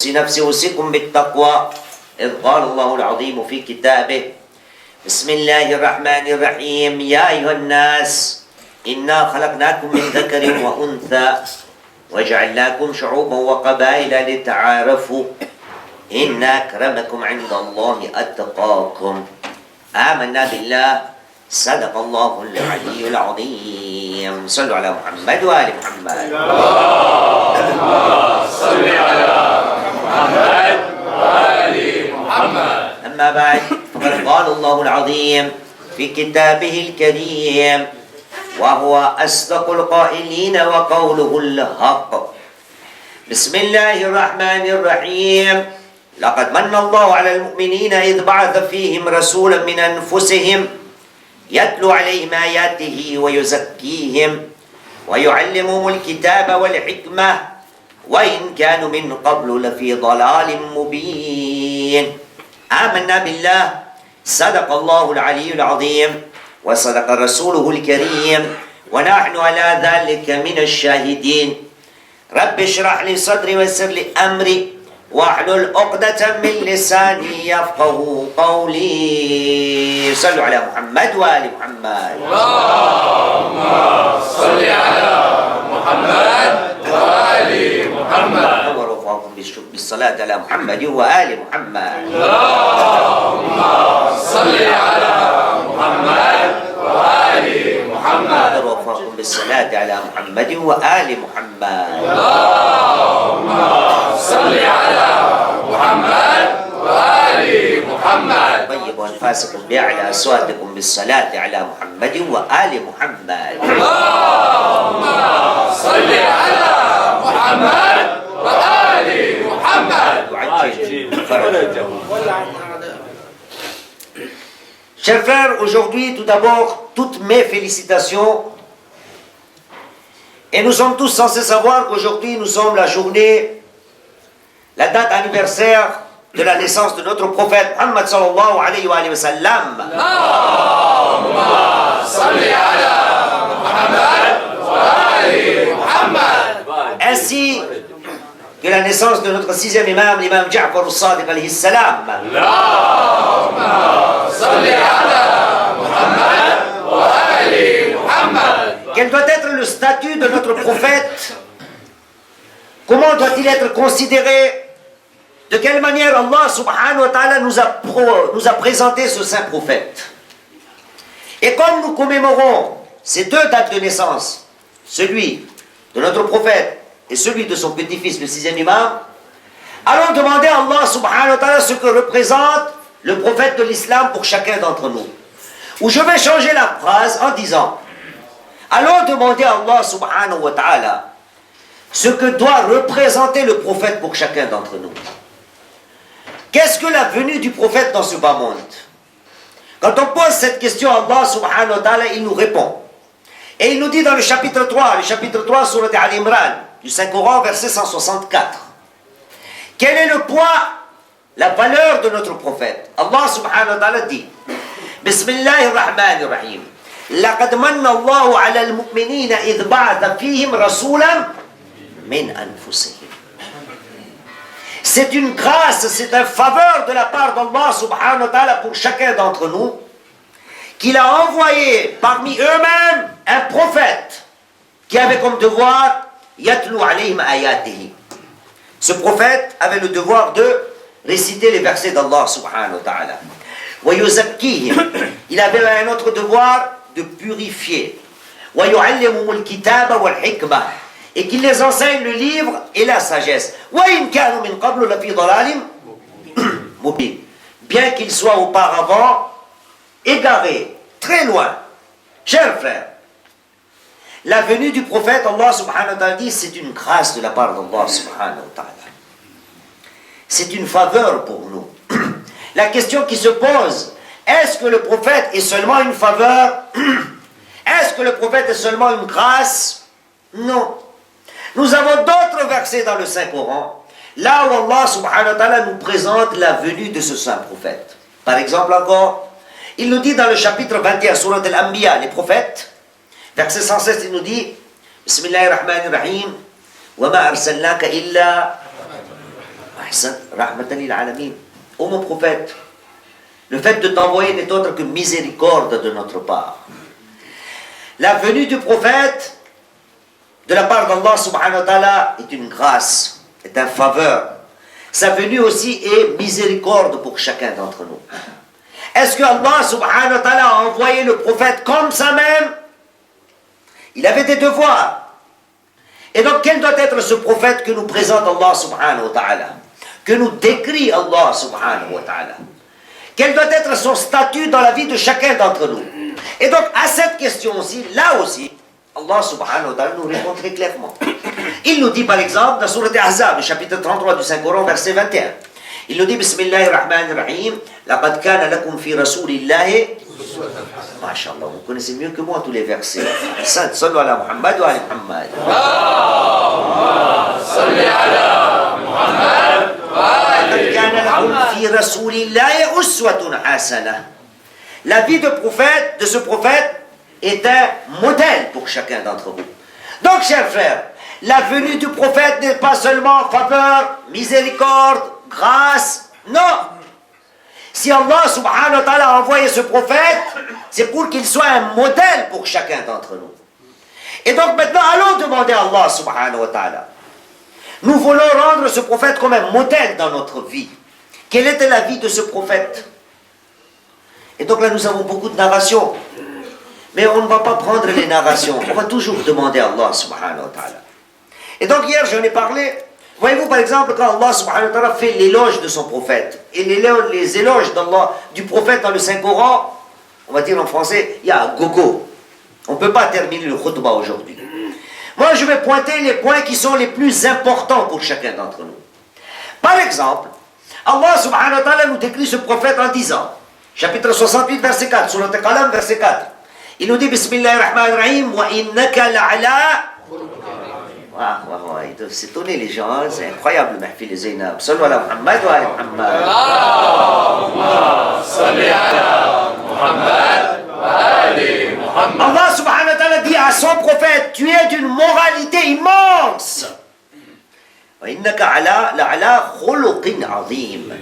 نفسي أوصيكم بالتقوى إذ قال الله العظيم في كتابه بسم الله الرحمن الرحيم يا أيها الناس إنا خلقناكم من ذكر وأنثى وجعلناكم شعوبا وقبائل لتعارفوا إن أكرمكم عند الله أتقاكم آمنا بالله صدق الله العلي العظيم صلوا على محمد وآل محمد اللهم صل على محمد وآل محمد. أما بعد فقد قال الله العظيم في كتابه الكريم وهو أصدق القائلين وقوله الحق بسم الله الرحمن الرحيم لقد من الله على المؤمنين إذ بعث فيهم رسولا من أنفسهم يتلو عليهم آياته ويزكيهم ويعلمهم الكتاب والحكمة وإن كانوا من قبل لفي ضلال مبين آمنا بالله صدق الله العلي العظيم وصدق رسوله الكريم ونحن على ذلك من الشاهدين رب اشرح لي صدري ويسر لي أمري واحلل عقدة من لساني يفقه قولي صلوا على محمد وآل محمد. اللهم صل على محمد وآل محمد. ورفعكم بالصلاة على محمد وآل محمد. اللهم صل على محمد وآل محمد. ورفعكم بالصلاة على محمد وآل محمد. اللهم صل على محمد وآل محمد. طيبوا أنفاسكم بأعلى أصواتكم بالصلاة على محمد وآل محمد. اللهم صل على محمد وآل محمد. وعجل فرجهم. Chers frères, aujourd'hui, tout d'abord, toutes mes félicitations. Et nous sommes tous censés savoir qu'aujourd'hui, nous sommes la journée, la date anniversaire de la naissance de notre prophète Muhammad sallallahu alayhi wa sallam. Allahumma salli ala Muhammad wa ali Muhammad. Ainsi que la naissance de notre sixième imam, l'imam Ja'far al-Sadiq alayhi salam. Allahumma salli ala Muhammad wa ali Muhammad. Quel doit être le statut de notre prophète? Comment doit-il être considéré? De quelle manière Allah subhanahu wa ta'ala nous a présenté ce saint prophète? Et comme nous commémorons ces deux dates de naissance, celui de notre prophète et celui de son petit-fils, le sixième imam, allons demander à Allah subhanahu wa ta'ala ce que représente le prophète de l'islam pour chacun d'entre nous. Ou je vais changer la phrase en disant, allons demander à Allah subhanahu wa ta'ala ce que doit représenter le prophète pour chacun d'entre nous. Qu'est-ce que la venue du prophète dans ce bas monde? Quand on pose cette question à Allah subhanahu wa ta'ala, il nous répond. Et il nous dit dans le chapitre 3, surat Al-Imran, du Saint-Coran, verset 164. Quel est le poids, la valeur de notre prophète? Allah subhanahu wa ta'ala dit, Bismillahirrahmanirrahim. لقد من الله على المؤمنين إذ بعث فيهم رسولا من أنفسهم. C'est une grâce, c'est un faveur de la part d'Allah subhanahu wa ta'ala pour chacun d'entre nous, qu'il a envoyé parmi eux-mêmes un prophète qui avait comme devoir yatlu alayhim ayatihi. Ce prophète avait le devoir de réciter les versets d'Allah subhanahu wa ta'ala. Wa yuzakkihim. Il avait un autre devoir de purifier. Wa yu'allimuhumul kitaba wal hikmah. Et qu'il les enseigne le livre et la sagesse. Bien qu'ils soient auparavant égarés, très loin. Chers frères, la venue du prophète, Allah subhanahu wa ta'ala dit, c'est une grâce de la part d'Allah subhanahu wa ta'ala. C'est une faveur pour nous. La question qui se pose, est-ce que le prophète est seulement une faveur? Est-ce que le prophète est seulement une grâce? Non. Nous avons d'autres versets dans le Saint-Coran, là où Allah subhanahu wa ta'ala nous présente la venue de ce saint prophète. Par exemple encore, il nous dit dans le chapitre 21, surat Al-Anbiya, les prophètes, verset 116, il nous dit, Bismillahirrahmanirrahim, wa ma arsalnaka illa Ahsan, rahmatan lil alamin. Ô mon prophète, le fait de t'envoyer n'est autre que miséricorde de notre part. La venue du prophète, de la part d'Allah subhanahu wa ta'ala, est une grâce, est un faveur. Sa venue aussi est miséricorde pour chacun d'entre nous. Est-ce que Allah subhanahu wa ta'ala a envoyé le prophète comme ça même? Il avait des devoirs. Et donc, quel doit être ce prophète que nous présente Allah subhanahu wa ta'ala? Que nous décrit Allah subhanahu wa ta'ala? Quel doit être son statut dans la vie de chacun d'entre nous? Et donc, à cette question aussi, là aussi, Allah subhanahu wa ta'ala nous répond très clairement. Il nous dit par exemple dans Surat Ahzab, chapitre 33 du Saint-Coran, verset 21. Il nous dit Bismillahirrahmanirrahim, Laqad kana lakum fi rasulillahi. Masha'Allah, vous connaissez mieux que moi tous les versets. Sallu ala Muhammad wa ala Muhammad. Salli ala Muhammad wa ali Laqad kana lakum fi rasulillahi uswatun hasana. La vie de ce prophète, est un modèle pour chacun d'entre vous. Donc, chers frères, la venue du prophète n'est pas seulement faveur, miséricorde, grâce, non. Si Allah subhanahu wa ta'ala a envoyé ce prophète, c'est pour qu'il soit un modèle pour chacun d'entre nous. Et donc maintenant, allons demander à Allah subhanahu wa ta'ala. Nous voulons rendre ce prophète comme un modèle dans notre vie. Quelle était la vie de ce prophète? Et donc là, nous avons beaucoup de narrations. Mais on ne va pas prendre les narrations. On va toujours demander à Allah subhanahu wa ta'ala. Et donc hier, j'en ai parlé. Voyez-vous par exemple, quand Allah subhanahu wa ta'ala fait l'éloge de son prophète, et les éloges d'Allah, du prophète dans le Saint-Coran, on va dire en français, il y a un gogo. On ne peut pas terminer le khutbah aujourd'hui. Moi, je vais pointer les points qui sont les plus importants pour chacun d'entre nous. Par exemple, Allah subhanahu wa ta'ala nous décrit ce prophète en disant, chapitre 68, verset 4, Surat Al-Qalam, verset 4, il nous dit Bismillahirrahmanirrahim wa innaka la'ala. Ils doivent s'étonner les gens, hein? C'est incroyable le mahfil Zainab. Sallu ala Muhammad wa ala Muhammad. Salli ala Muhammad wa ali Muhammad. Allah subhanahu wa ta'ala dit à son prophète, tu es d'une moralité immense. Wa innaka la'ala khuluqin azim.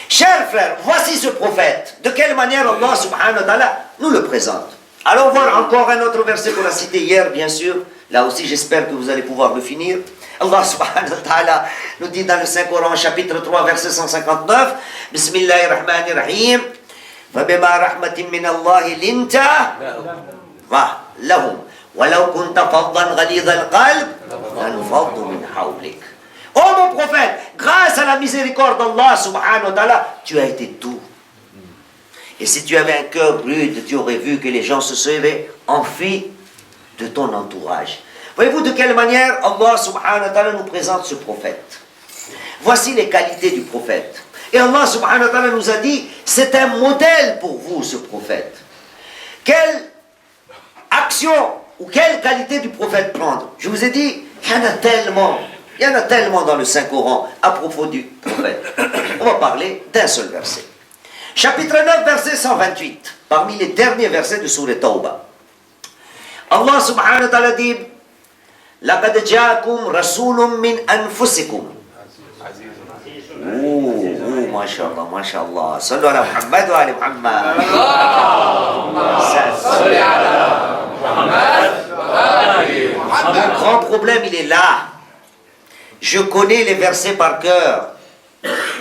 Chers frères, voici ce prophète. De quelle manière Allah subhanahu wa ta'ala nous le présente? Allons voir encore un autre verset qu'on a cité hier, bien sûr. Là aussi, j'espère que vous allez pouvoir le finir. Allah subhanahu wa ta'ala nous dit dans le Saint-Coran, chapitre 3, verset 159, Bismillahirrahmanirrahim, فَبِمَا رَحْمَةٍ مِّنَ اللَّهِ لِنْتَ لَهُمْ وَلَوْ كُنْتَ فَضًّا غَلِيظَ الْقَلْبِ لَانفَضُّوا مِنْ حَوْلِكَ. Oh mon prophète, grâce à la miséricorde d'Allah subhanahu wa ta'ala, tu as été doux. Et si tu avais un cœur rude, tu aurais vu que les gens se seraient enfuis de ton entourage. Voyez-vous de quelle manière Allah subhanahu wa ta'ala nous présente ce prophète? Voici les qualités du prophète. Et Allah subhanahu wa ta'ala nous a dit, c'est un modèle pour vous ce prophète. Quelle action ou quelle qualité du prophète prendre? Je vous ai dit, il y en a tellement dans le Saint-Coran à propos du prophète. On va parler d'un seul verset. Chapitre 9, verset 128, parmi les derniers versets de Sourate Tawbah. Allah subhanahu wa ta'ala dit لَقَدْ جَاءَكُمْ رَسُولٌ مِّنْ أَنفُسِكُمْ. MashaAllah, MashaAllah. Sallu ala Muhammad wa ala Muhammad. Salli ala Muhammad wa ali Muhammad. Le grand problème, il est là. Je connais les versets par cœur.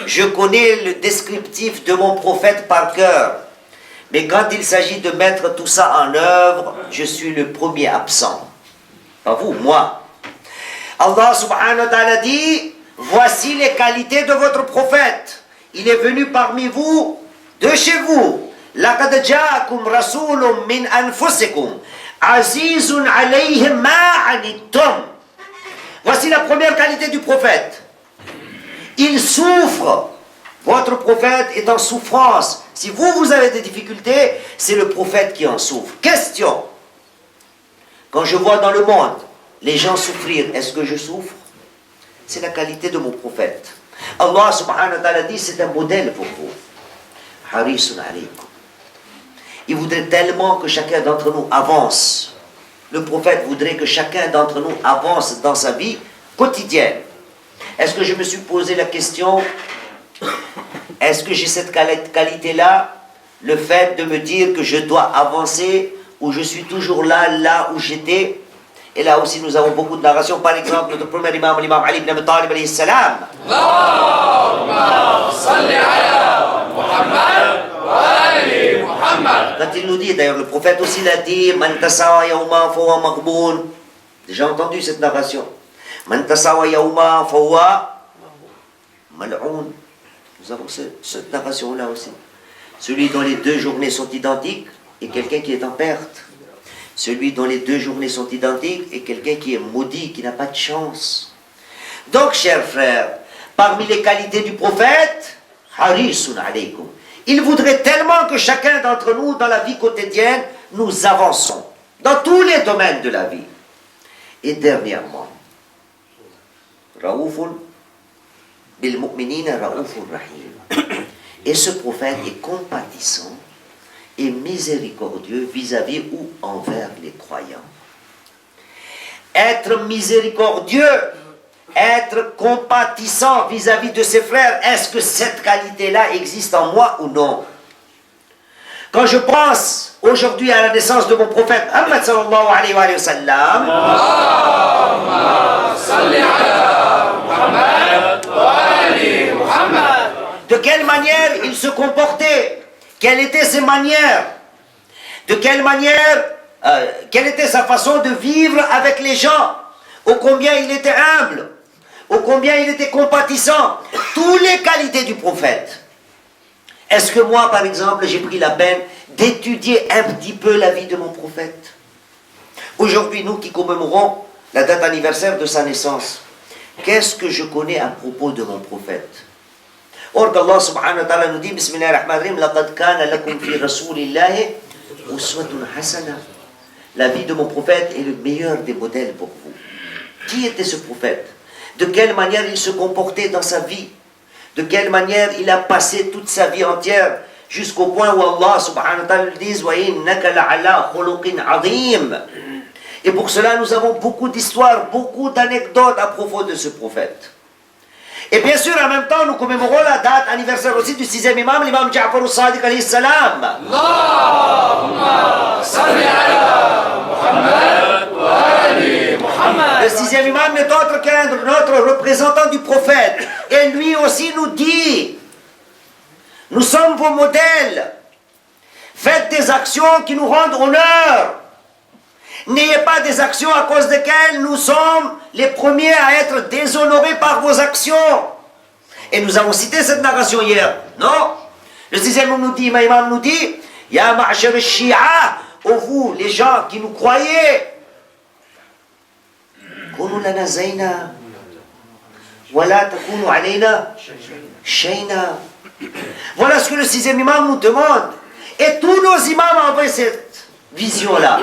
Je connais le descriptif de mon prophète par cœur. Mais quand il s'agit de mettre tout ça en œuvre, je suis le premier absent. Pas vous, moi. Allah subhanahu wa ta'ala dit, voici les qualités de votre prophète. Il est venu parmi vous, de chez vous. لَقَدْ جَاءَكُمْ رَسُولٌ مِّنْ أَنفُسِكُمْ عَزِيزٌ عَلَيْهِ مَا عَنِتُّمْ. Voici la première qualité du prophète. Il souffre. Votre prophète est en souffrance. Si vous avez des difficultés, c'est le prophète qui en souffre. Question. Quand je vois dans le monde les gens souffrir, est-ce que je souffre? C'est la qualité de mon prophète. Allah subhanahu wa ta'ala dit, c'est un modèle pour vous. Harisun alaykum. Il voudrait tellement que chacun d'entre nous avance. Le prophète voudrait que chacun d'entre nous avance dans sa vie quotidienne. Est-ce que je me suis posé la question, est-ce que j'ai cette qualité-là, le fait de me dire que je dois avancer, ou je suis toujours là où j'étais? Et là aussi, nous avons beaucoup de narrations. Par exemple, notre premier imam, l'imam Ali ibn Abi Talib alayhi salam. Quand il nous dit, d'ailleurs le prophète aussi l'a dit, Man tasawa yawma fahuwa maghboun. Déjà entendu cette narration. Man tasawa yawma fahuwa mal'oun. Nous avons cette narration-là aussi. Celui dont les 2 journées sont identiques est quelqu'un qui est en perte. Celui dont les 2 journées sont identiques est quelqu'un qui est maudit, qui n'a pas de chance. Donc, chers frères, parmi les qualités du prophète, harisun alaykum. Il voudrait tellement que chacun d'entre nous, dans la vie quotidienne, nous avançons dans tous les domaines de la vie. Et dernièrement, Raoufun bil mu'minina Raoufun rahim. Et ce prophète est compatissant et miséricordieux vis-à-vis ou envers les croyants. Être miséricordieux, être compatissant vis-à-vis de ses frères, est-ce que cette qualité-là existe en moi ou non? Quand je pense aujourd'hui à la naissance de mon prophète Muhammad sallallahu alayhi wa sallam, de quelle manière il se comportait, quelles étaient ses manières, de quelle manière, quelle était sa façon de vivre avec les gens, ô combien il était humble, ô combien il était compatissant, toutes les qualités du prophète. Est-ce que moi, par exemple, j'ai pris la peine d'étudier un petit peu la vie de mon prophète? Aujourd'hui, nous qui commémorons la date anniversaire de sa naissance, qu'est-ce que je connais à propos de mon prophète? Or qu'Allah subhanahu wa ta'ala nous dit, Bismillahirrahmanirrahim, laqad kana lakum fi rasulillahi uswatun hasana. La vie de mon prophète est le meilleur des modèles pour vous. Qui était ce prophète? De quelle manière il se comportait dans sa vie? De quelle manière il a passé toute sa vie entière, jusqu'au point où Allah subhanahu wa ta'ala dit wa innaka la'ala khuluqin 'azim. Et pour cela, nous avons beaucoup d'histoires, beaucoup d'anecdotes à propos de ce prophète. Et bien sûr, en même temps, nous commémorons la date anniversaire aussi du 6e imam, l'imam Ja'far al-Sadiq alayhi salam. Allahumma salli ala Muhammad wa ali Muhammad. Le 6e imam n'est autre qu'un notre représentant du prophète. Et lui aussi nous dit, nous sommes vos modèles. Faites des actions qui nous rendent honneur. N'ayez pas des actions à cause desquelles nous sommes les premiers à être déshonorés par vos actions. Et nous avons cité cette narration hier, non? Le 6e imam nous dit, Ya ma'ashar al-shi'a, ô vous, les gens qui nous croyez, Kunu lana zayna, wa la takunu alayna shayna. Voilà ce que le 6e imam nous demande. Et tous nos imams avaient cette vision-là.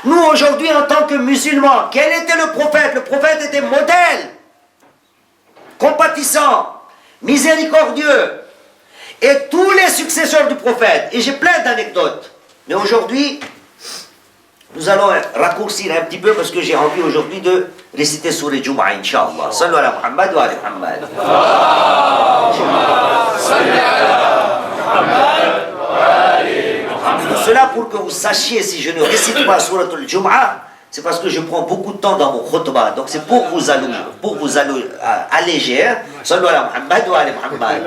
Nous, aujourd'hui, en tant que musulmans, quel était le prophète? Le prophète était modèle, compatissant, miséricordieux. Et tous les successeurs du prophète. Et j'ai plein d'anecdotes. Mais aujourd'hui, nous allons raccourcir un petit peu parce que j'ai envie aujourd'hui de réciter Surah Jumu'ah, Inch'Allah. Sallu ala Muhammad wa ala Muhammad. Cela pour que vous sachiez, si je ne récite pas Surah Al-Jumu'ah, c'est parce que je prends beaucoup de temps dans mon khutbah. Donc c'est pour vous alléger. Sallu ala Muhammad wa ala Muhammad.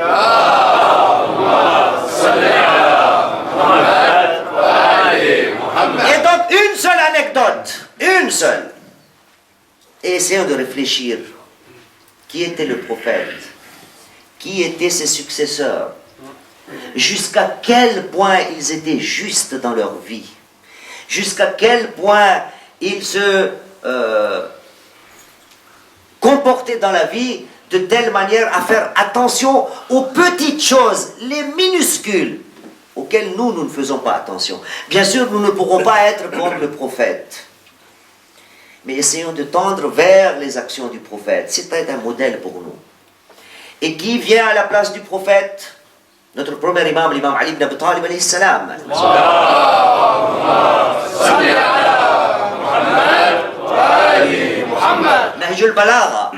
Et donc une seule anecdote, une seule. Et essayons de réfléchir. Qui était le prophète? Qui étaient ses successeurs? Jusqu'à quel point ils étaient justes dans leur vie, jusqu'à quel point ils se comportaient dans la vie de telle manière à faire attention aux petites choses, les minuscules, auxquelles nous ne faisons pas attention. Bien sûr, nous ne pourrons pas être comme le prophète, mais essayons de tendre vers les actions du prophète. C'était un modèle pour nous. Et qui vient à la place du prophète? Notre premier imam, l'imam Ali ibn Abi Talib alayhi salam. Nahj al-Balagha.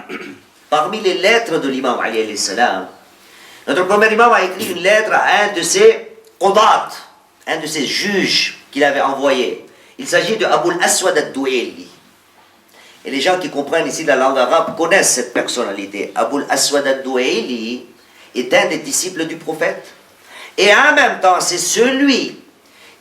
parmi les lettres de l'imam Ali alayhi salam, notre premier imam a écrit une lettre à un de ses qudat, un de ses juges qu'il avait envoyé. Il s'agit de Abu al-Aswad ad-Du'ayli. Et les gens qui comprennent ici la langue arabe connaissent cette personnalité. Abu al-Aswad ad-Du'ayli est un des disciples du prophète. Et en même temps, c'est celui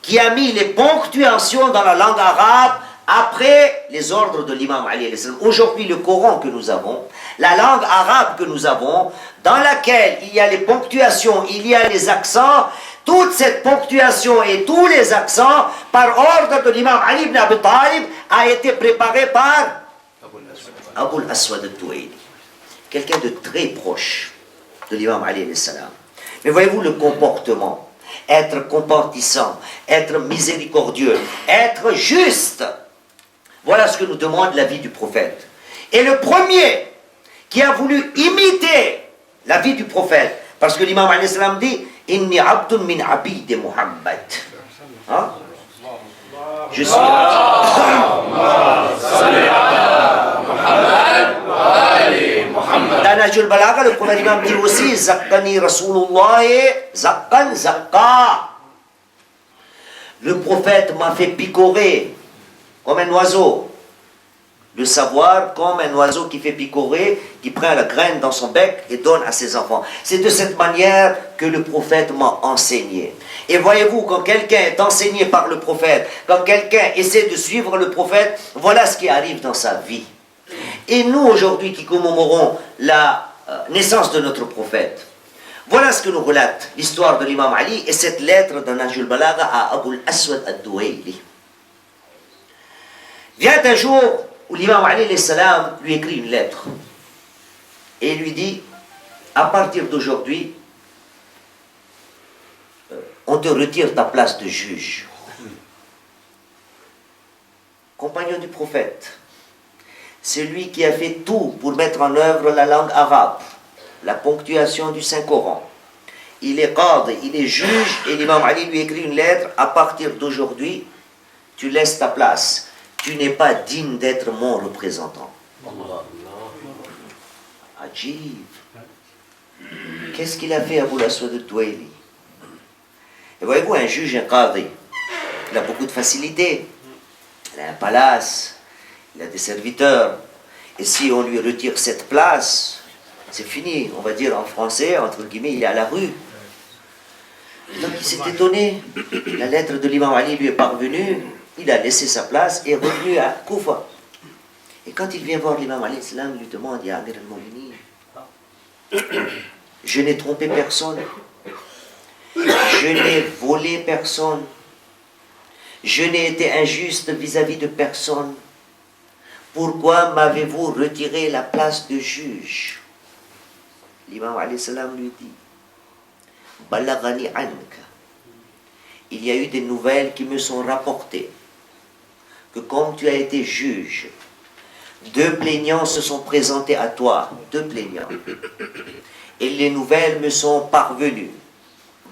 qui a mis les ponctuations dans la langue arabe après les ordres de l'imam Ali. Aujourd'hui, le Coran que nous avons, la langue arabe que nous avons, dans laquelle il y a les ponctuations, il y a les accents, toute cette ponctuation et tous les accents, par ordre de l'imam Ali ibn Abi Talib, a été préparé par Abu al-Aswad al-Du'ayli, quelqu'un de très proche de l'imam Ali alayhi salam. Mais voyez-vous le comportement, être compatissant, être miséricordieux, être juste. Voilà ce que nous demande la vie du prophète. Et le premier qui a voulu imiter la vie du prophète, parce que l'imam alayhi salam dit « Inni abdun min abid Muhammad ». Hein? Je suis... Dans Nahjul Balagha, le premier imam dit aussi « Zakkani Rasulullah zakkan zakka ». Le prophète m'a fait picorer comme un oiseau. Le savoir comme un oiseau qui fait picorer, qui prend la graine dans son bec et donne à ses enfants. C'est de cette manière que le prophète m'a enseigné. Et voyez-vous, quand quelqu'un est enseigné par le prophète, quand quelqu'un essaie de suivre le prophète, voilà ce qui arrive dans sa vie. Et nous, aujourd'hui, qui commémorons la naissance de notre prophète, voilà ce que nous relate l'histoire de l'imam Ali et cette lettre de Nahjul Balagha à Abu al-Aswad ad-Du'ayli. Vient un jour où l'imam Ali alayhi salam lui écrit une lettre et lui dit, à partir d'aujourd'hui, on te retire ta place de juge. Compagnon du prophète, c'est lui qui a fait tout pour mettre en œuvre la langue arabe, la ponctuation du Saint-Coran. Il est qadi, il est juge, et l'imam Ali lui écrit une lettre, à partir d'aujourd'hui, tu laisses ta place. Tu n'es pas digne d'être mon représentant. Ajib. Qu'est-ce qu'il a fait Abu al-Aswad al-Du'ayli? Et voyez-vous, un juge, un qadi, il a beaucoup de facilité. Il a un palace, il a des serviteurs. Et si on lui retire cette place, c'est fini. On va dire en français, entre guillemets, il est à la rue. Donc il s'est étonné. La lettre de l'imam Ali lui est parvenue. Il a laissé sa place et est revenu à Koufa. Et quand il vient voir l'imam Ali, il lui demande, Ya Amir al-Mu'minin, je n'ai trompé personne, je n'ai volé personne, je n'ai été injuste vis-à-vis de personne. Pourquoi m'avez-vous retiré la place de juge? L'imam Ali lui dit, Balaghani anka. Il y a eu des nouvelles qui me sont rapportées que comme tu as été juge, 2 plaignants se sont présentés à toi, 2 plaignants. Et les nouvelles me sont parvenues.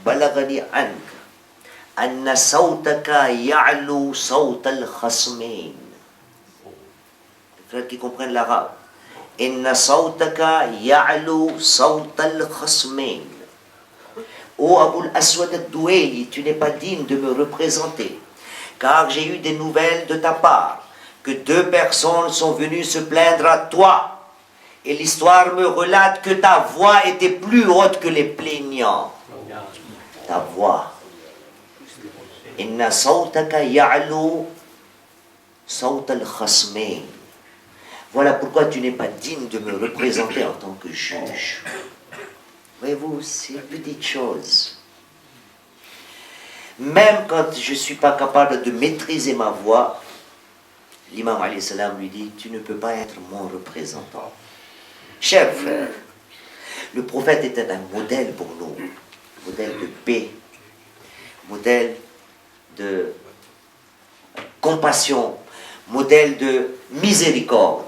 Balaghani anka anna sawtaka ya'lu sawt al-khasmain. Les frères qui comprennent l'arabe. Inna sawtaka ya'lu sawt al-khasmain. Ô Abu al-Aswad al-Du'ayli, tu n'es pas digne de me représenter, car j'ai eu des nouvelles de ta part, que 2 personnes sont venues se plaindre à toi, et l'histoire me relate que ta voix était plus haute que les plaignants. Ta voix. Inna sawtaka ya'lu sawt al-khasmain. Voilà pourquoi tu n'es pas digne de me représenter en tant que juge. Voyez-vous, c'est une petite chose. Même quand je ne suis pas capable de maîtriser ma voix, l'imam alayhi salam lui dit, tu ne peux pas être mon représentant. Chers frères, le prophète était un modèle pour nous, modèle de paix, modèle de compassion, modèle de miséricorde.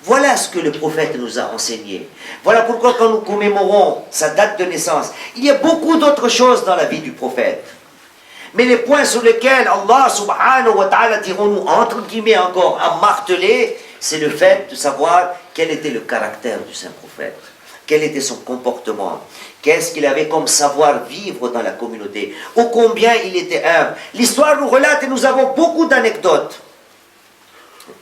Voilà ce que le prophète nous a enseigné. Voilà pourquoi quand nous commémorons sa date de naissance, il y a beaucoup d'autres choses dans la vie du prophète. Mais les points sur lesquels Allah subhanahu wa ta'ala, dirons-nous entre guillemets encore, a martelé, c'est le fait de savoir quel était le caractère du saint prophète, quel était son comportement, qu'est-ce qu'il avait comme savoir-vivre dans la communauté, ô combien il était humble. L'histoire nous relate et nous avons beaucoup d'anecdotes.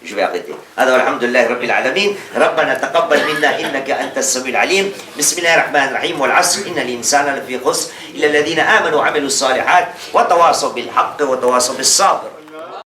Je vais arrêter. هذا والحمد لله رب العالمين. ربنا تقبل منا إنك أنت السميع العليم. بسم الله الرحمن الرحيم. والعصر إن الإنسان لفي خسر إلا الذين آمنوا وعملوا الصالحات وتواصوا بالحق وتواصوا بالصبر.